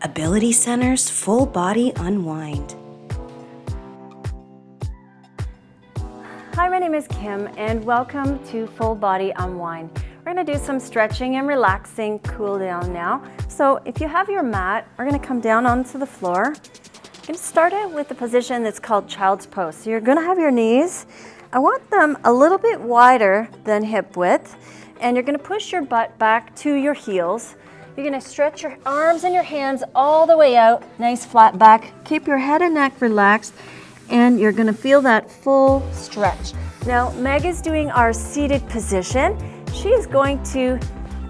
Ability Center's Full Body Unwind. Hi, my name is Kim and welcome to Full Body Unwind. We're going to do some stretching and relaxing cool down now. So if you have your mat, we're going to come down onto the floor. I'm going to start it with the position that's called child's pose. So you're going to have your knees. I want them a little bit wider than hip width, and you're going to push your butt back to your heels. You're going to stretch your arms and your hands all the way out, nice flat back. Keep your head and neck relaxed, and you're going to feel that full stretch. Now, Meg is doing our seated position. She is going to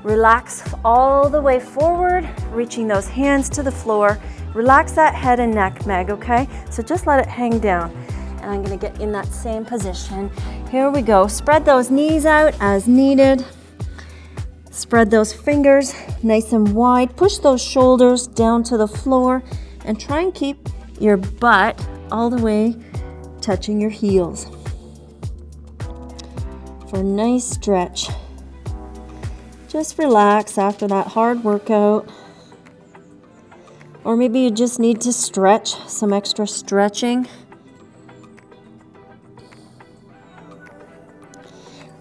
relax all the way forward, reaching those hands to the floor. Relax that head and neck, Meg, okay? So just let it hang down. And I'm going to get in that same position. Here we go. Spread those knees out as needed. Spread those fingers nice and wide. Push those shoulders down to the floor and try and keep your butt all the way touching your heels for a nice stretch. Just relax after that hard workout. Or maybe you just need to stretch, some extra stretching.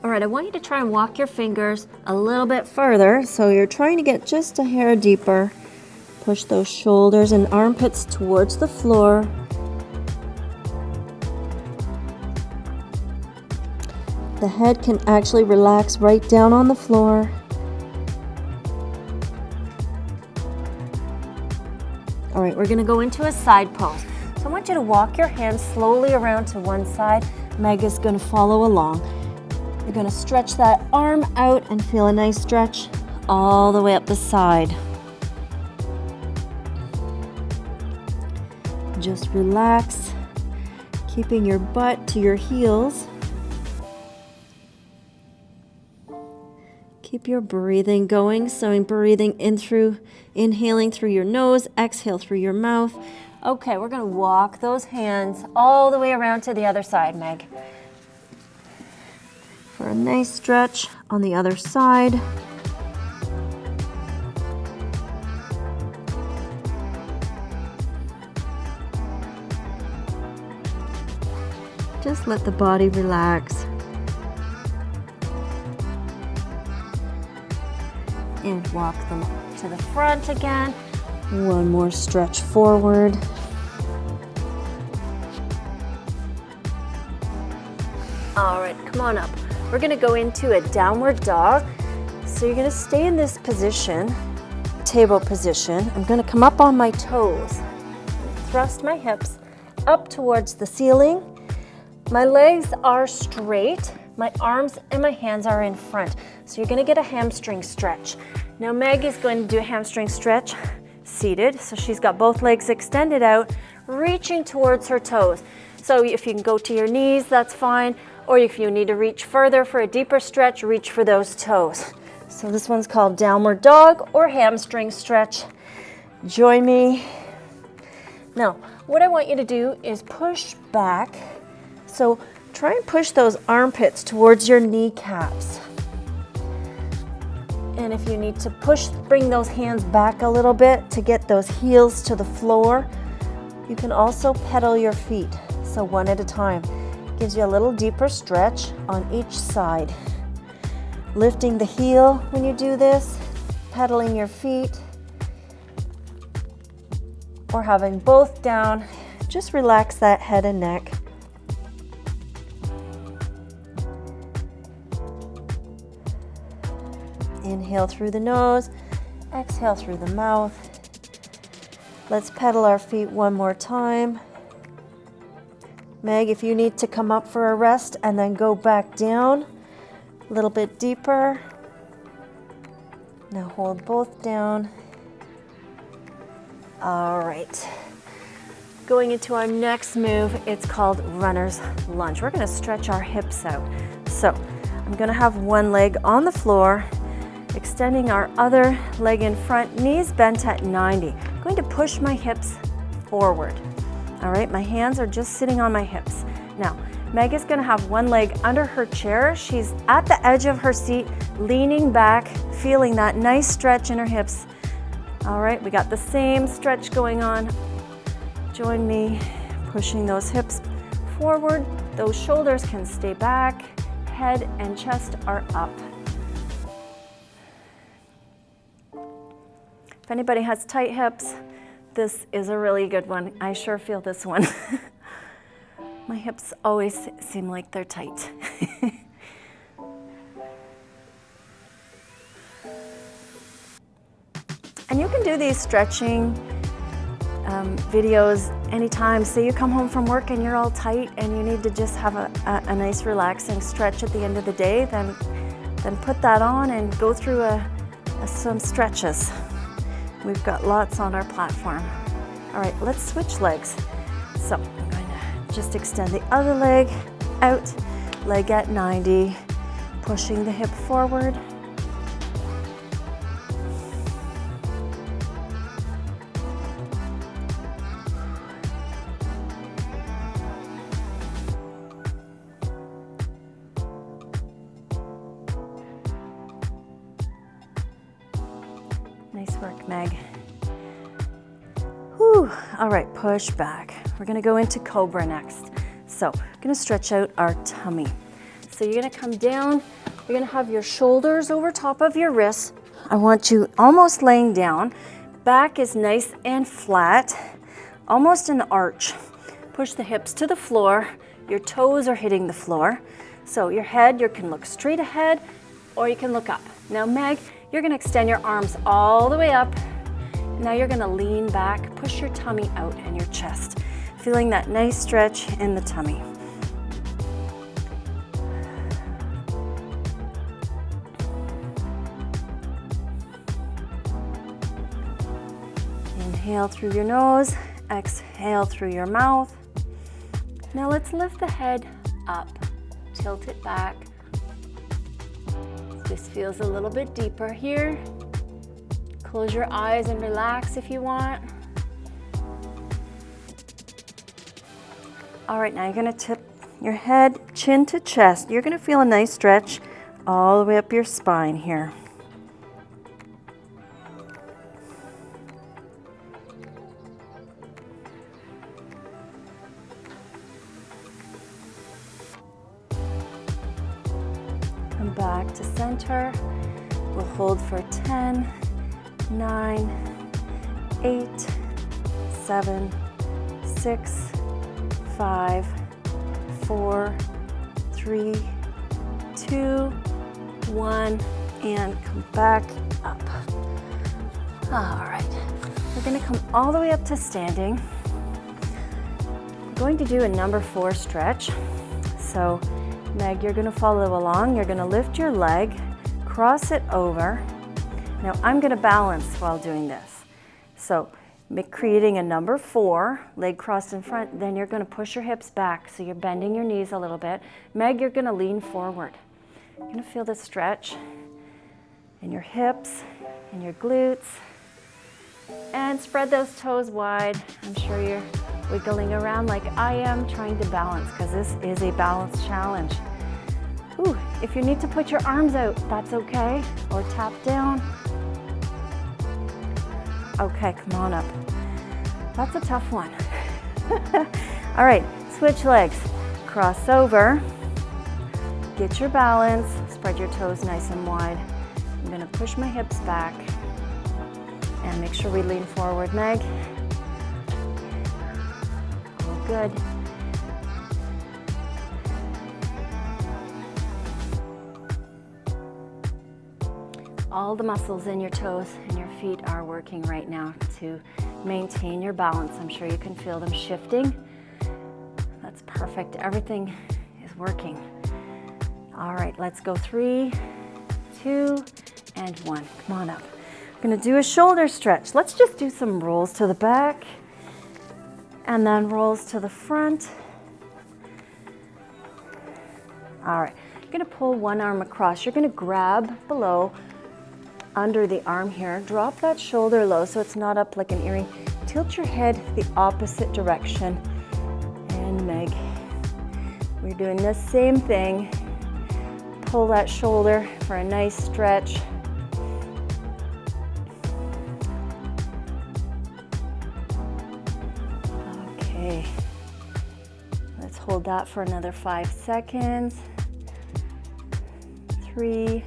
All right, I want you to try and walk your fingers a little bit further. So you're trying to get just a hair deeper. Push those shoulders and armpits towards the floor. The head can actually relax right down on the floor. All right, we're gonna go into a side pose. So I want you to walk your hands slowly around to one side. Meg is gonna follow along. You're going to stretch that arm out and feel a nice stretch all the way up the side. Just relax, keeping your butt to your heels. Keep your breathing going, so breathing in through, inhaling through your nose, exhale through your mouth. Okay, we're going to walk those hands all the way around to the other side, Meg. For a nice stretch on the other side. Just let the body relax. And walk them to the front again. One more stretch forward. All right, come on up. We're gonna go into a downward dog. So you're gonna stay in this position, table position. I'm gonna come up on my toes, thrust my hips up towards the ceiling. My legs are straight. My arms and my hands are in front. So you're gonna get a hamstring stretch. Now Meg is going to do a hamstring stretch seated. So she's got both legs extended out, reaching towards her toes. So if you can go to your knees, that's fine. Or if you need to reach further for a deeper stretch, reach for those toes. So this one's called downward dog or hamstring stretch. Join me. Now, what I want you to do is push back. So try and push those armpits towards your kneecaps. And if you need to push, bring those hands back a little bit to get those heels to the floor. You can also pedal your feet, so one at a time. Gives you a little deeper stretch on each side. Lifting the heel when you do this, pedaling your feet, or having both down. Just relax that head and neck. Inhale through the nose, exhale through the mouth. Let's pedal our feet one more time. Meg, if you need to come up for a rest and then go back down a little bit deeper. Now hold both down. All right. Going into our next move, it's called runner's lunge. We're going to stretch our hips out. So I'm going to have one leg on the floor, extending our other leg in front, knees bent at 90. I'm going to push my hips forward. All right, my hands are just sitting on my hips. Now, Meg is gonna have one leg under her chair. She's at the edge of her seat, leaning back, feeling that nice stretch in her hips. All right, we got the same stretch going on. Join me, pushing those hips forward. Those shoulders can stay back. Head and chest are up. If anybody has tight hips, this is a really good one. I sure feel this one. My hips always seem like they're tight. And you can do these stretching videos anytime. Say you come home from work and you're all tight and you need to just have a nice relaxing stretch at the end of the day, then put that on and go through some stretches. We've got lots on our platform. All right, let's switch legs. So I'm going to just extend the other leg out, leg at 90, pushing the hip forward. Nice work, Meg. Whew. All right, push back. We're gonna go into Cobra next. So we're gonna stretch out our tummy. So you're gonna come down, you're gonna have your shoulders over top of your wrists. I want you almost laying down. Back is nice and flat, almost an arch. Push the hips to the floor. Your toes are hitting the floor. So your head, you can look straight ahead or you can look up. Now, Meg, you're gonna extend your arms all the way up. Now you're gonna lean back, push your tummy out and your chest, feeling that nice stretch in the tummy. Inhale through your nose, exhale through your mouth. Now let's lift the head up, tilt it back. This feels a little bit deeper here. Close your eyes and relax if you want. All right, now you're gonna tip your head, chin to chest. You're gonna feel a nice stretch all the way up your spine here. Come back to center. We'll hold for 10, 9, 8, 7, 6, 5, 4, 3, 2, 1, and come back up. All right, we're gonna come all the way up to standing. We're going to do a number 4 stretch. So Meg, you're gonna follow along. You're gonna lift your leg, cross it over. Now I'm gonna balance while doing this. So creating a number 4, leg crossed in front, then you're gonna push your hips back, so you're bending your knees a little bit. Meg, you're gonna lean forward. You're gonna feel the stretch in your hips, in your glutes, and spread those toes wide. I'm sure you're wiggling around like I am, trying to balance, because this is a balance challenge. Ooh, if you need to put your arms out, that's okay, or tap down. Okay, come on up. That's a tough one. All right, switch legs. Cross over, get your balance, spread your toes nice and wide. I'm gonna push my hips back and make sure we lean forward, Meg. All good. All the muscles in your toes and your feet are working right now to maintain your balance. I'm sure you can feel them shifting. That's perfect. Everything is working. All right, let's go 3, 2, and 1. Come on up. We're gonna do a shoulder stretch. Let's just do some rolls to the back and then rolls to the front. All right, you're gonna pull one arm across. You're gonna grab below under the arm here. Drop that shoulder low so it's not up like an earring. Tilt your head the opposite direction. And Meg, we're doing the same thing. Pull that shoulder for a nice stretch. Okay. Let's hold that for another 5 seconds. 3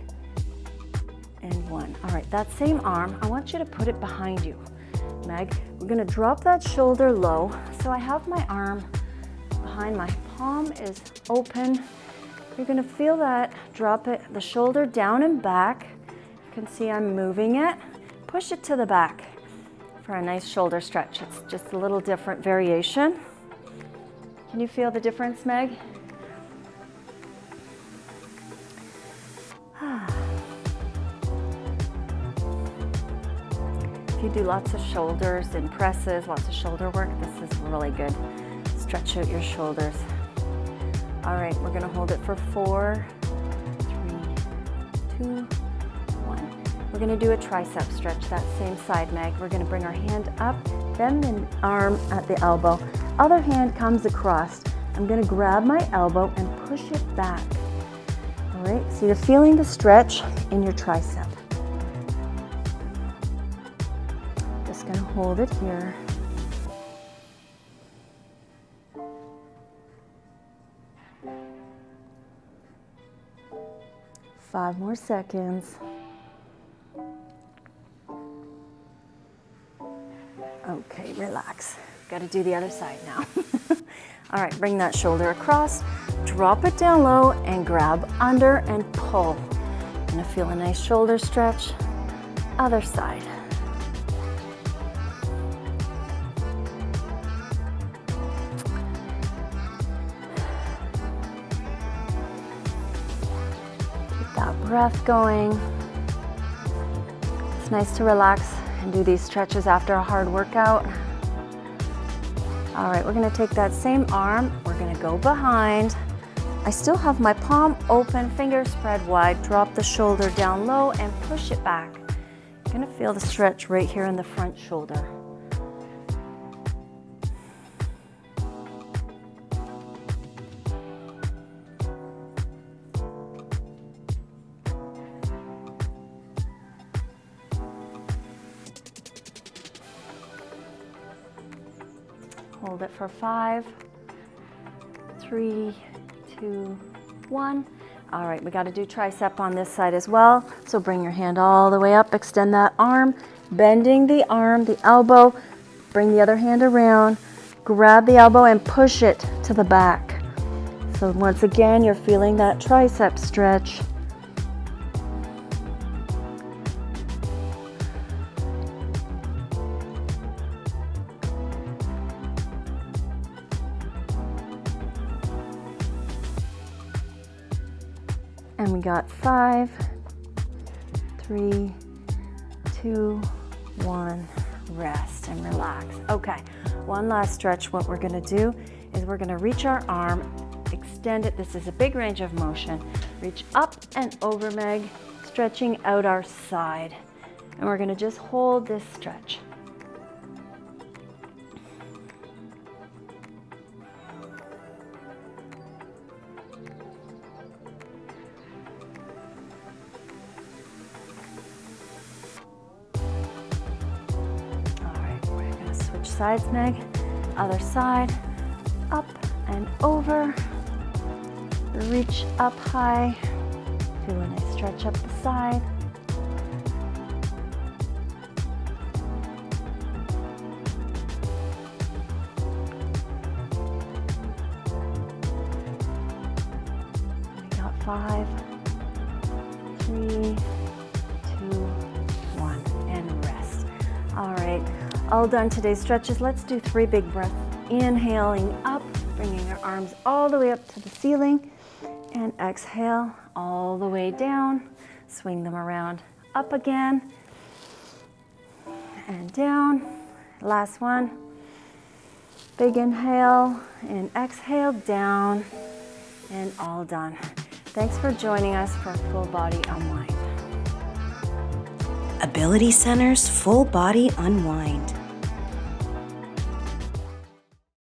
and 1. All right, that same arm, I want you to put it behind you. Meg, we're gonna drop that shoulder low. So I have my arm behind, my palm is open. You're gonna feel that, drop it, the shoulder down and back. You can see I'm moving it. Push it to the back for a nice shoulder stretch. It's just a little different variation. Can you feel the difference, Meg? If you do lots of shoulders and presses, lots of shoulder work, this is really good. Stretch out your shoulders. All right, we're gonna hold it for 4, 3, 2, 1. We're gonna do a tricep stretch, that same side, Meg. We're gonna bring our hand up, bend the arm at the elbow. Other hand comes across. I'm gonna grab my elbow and push it back. All right, so you're feeling the stretch in your tricep. Just gonna hold it here. Five more seconds. Okay, relax. Got to do the other side now. All right, bring that shoulder across, drop it down low and grab under and pull. Gonna feel a nice shoulder stretch. Other side. Keep that breath going. It's nice to relax and do these stretches after a hard workout. All right, we're gonna take that same arm, we're gonna go behind. I still have my palm open, fingers spread wide, drop the shoulder down low and push it back. You're gonna feel the stretch right here in the front shoulder. Hold it for 5, 3, 2, 1. All right, we got to do tricep on this side as well. So bring your hand all the way up, extend that arm, bending the arm, the elbow, bring the other hand around, grab the elbow and push it to the back. So once again, you're feeling that tricep stretch. And we got 5, 3, 2, 1, rest and relax. Okay, one last stretch. What we're gonna do is we're gonna reach our arm, extend it. This is a big range of motion. Reach up and over, Meg, stretching out our side. And we're gonna just hold this stretch. Sides, Meg. Other side, up and over. Reach up high. Feel a nice stretch up the side. We got 5, 3, 2, 1, and rest. All right. All done today's stretches. Let's do 3 big breaths. Inhaling up, bringing your arms all the way up to the ceiling. And exhale all the way down. Swing them around. Up again. And down. Last one. Big inhale and exhale down. And all done. Thanks for joining us for Full Body Unwind. Ability Center's Full Body Unwind.